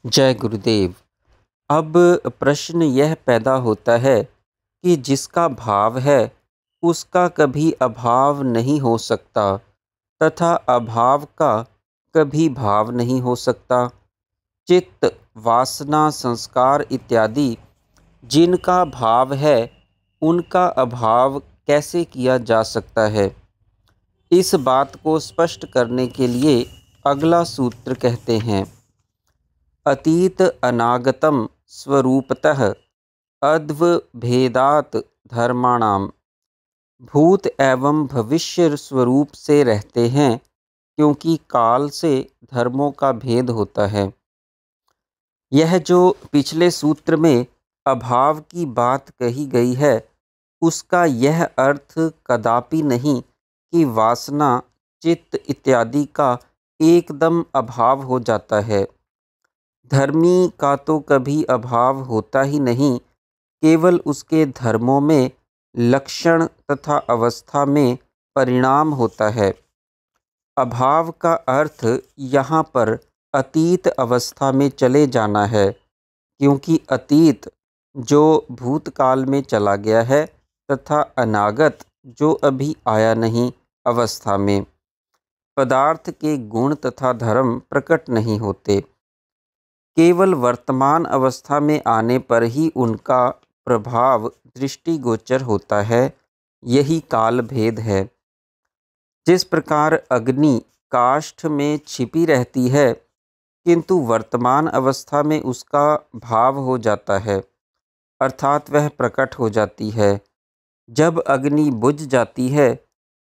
जय गुरुदेव। अब प्रश्न यह पैदा होता है कि जिसका भाव है उसका कभी अभाव नहीं हो सकता तथा अभाव का कभी भाव नहीं हो सकता। चित्त, वासना, संस्कार इत्यादि जिनका भाव है उनका अभाव कैसे किया जा सकता है? इस बात को स्पष्ट करने के लिए अगला सूत्र कहते हैं, अतीत अनागतम स्वरूपतः अद्वभेदात् धर्माणाम। भूत एवं भविष्य स्वरूप से रहते हैं क्योंकि काल से धर्मों का भेद होता है। यह जो पिछले सूत्र में अभाव की बात कही गई है उसका यह अर्थ कदापि नहीं कि वासना, चित्त इत्यादि का एकदम अभाव हो जाता है। धर्मी का तो कभी अभाव होता ही नहीं, केवल उसके धर्मों में लक्षण तथा अवस्था में परिणाम होता है। अभाव का अर्थ यहाँ पर अतीत अवस्था में चले जाना है, क्योंकि अतीत जो भूतकाल में चला गया है तथा अनागत जो अभी आया नहीं अवस्था में पदार्थ के गुण तथा धर्म प्रकट नहीं होते। केवल वर्तमान अवस्था में आने पर ही उनका प्रभाव दृष्टिगोचर होता है। यही काल भेद है। जिस प्रकार अग्नि काष्ठ में छिपी रहती है किंतु वर्तमान अवस्था में उसका भाव हो जाता है, अर्थात वह प्रकट हो जाती है। जब अग्नि बुझ जाती है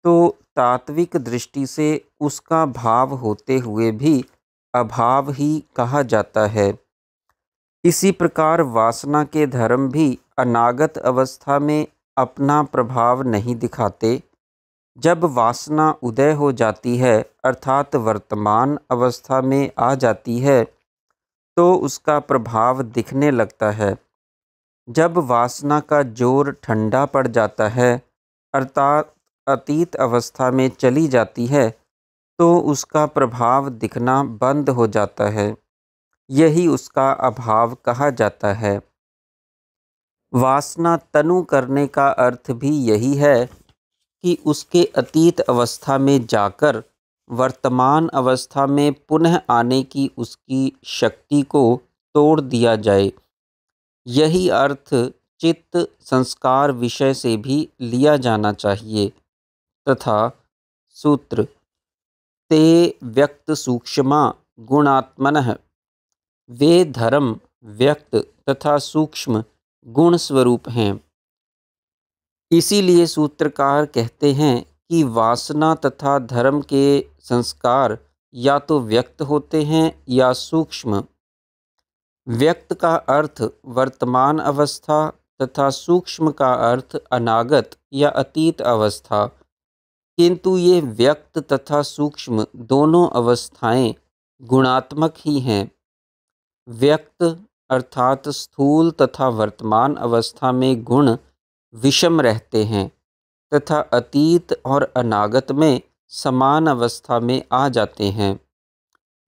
तो तात्विक दृष्टि से उसका भाव होते हुए भी अभाव ही कहा जाता है। इसी प्रकार वासना के धर्म भी अनागत अवस्था में अपना प्रभाव नहीं दिखाते। जब वासना उदय हो जाती है अर्थात वर्तमान अवस्था में आ जाती है तो उसका प्रभाव दिखने लगता है। जब वासना का जोर ठंडा पड़ जाता है अर्थात अतीत अवस्था में चली जाती है तो उसका प्रभाव दिखना बंद हो जाता है। यही उसका अभाव कहा जाता है। वासना तनु करने का अर्थ भी यही है कि उसके अतीत अवस्था में जाकर वर्तमान अवस्था में पुनः आने की उसकी शक्ति को तोड़ दिया जाए। यही अर्थ चित्त, संस्कार विषय से भी लिया जाना चाहिए। तथा सूत्र ते व्यक्त सूक्ष्मा गुणात्मनः। वे धर्म व्यक्त तथा सूक्ष्म गुण स्वरूप हैं। इसीलिए सूत्रकार कहते हैं कि वासना तथा धर्म के संस्कार या तो व्यक्त होते हैं या सूक्ष्म। व्यक्त का अर्थ वर्तमान अवस्था तथा सूक्ष्म का अर्थ अनागत या अतीत अवस्था, किंतु ये व्यक्त तथा सूक्ष्म दोनों अवस्थाएं गुणात्मक ही हैं। व्यक्त अर्थात स्थूल तथा वर्तमान अवस्था में गुण विषम रहते हैं तथा अतीत और अनागत में समान अवस्था में आ जाते हैं।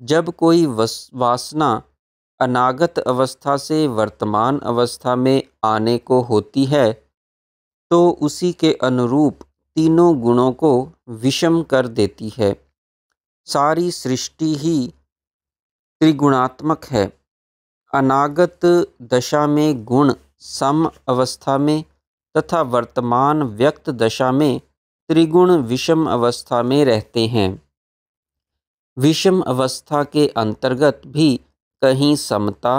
जब कोई वासना अनागत अवस्था से वर्तमान अवस्था में आने को होती है तो उसी के अनुरूप तीनों गुणों को विषम कर देती है। सारी सृष्टि ही त्रिगुणात्मक है। अनागत दशा में गुण सम अवस्था में तथा वर्तमान व्यक्त दशा में त्रिगुण विषम अवस्था में रहते हैं। विषम अवस्था के अंतर्गत भी कहीं समता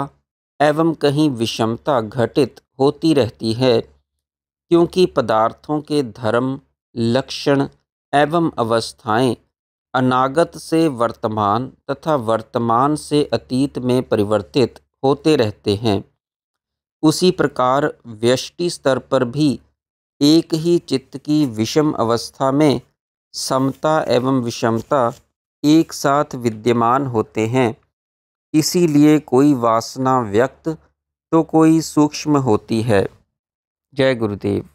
एवं कहीं विषमता घटित होती रहती है, क्योंकि पदार्थों के धर्म, लक्षण एवं अवस्थाएं अनागत से वर्तमान तथा वर्तमान से अतीत में परिवर्तित होते रहते हैं। उसी प्रकार व्यष्टि स्तर पर भी एक ही चित्त की विषम अवस्था में समता एवं विषमता एक साथ विद्यमान होते हैं। इसीलिए कोई वासना व्यक्त तो कोई सूक्ष्म होती है। जय गुरुदेव।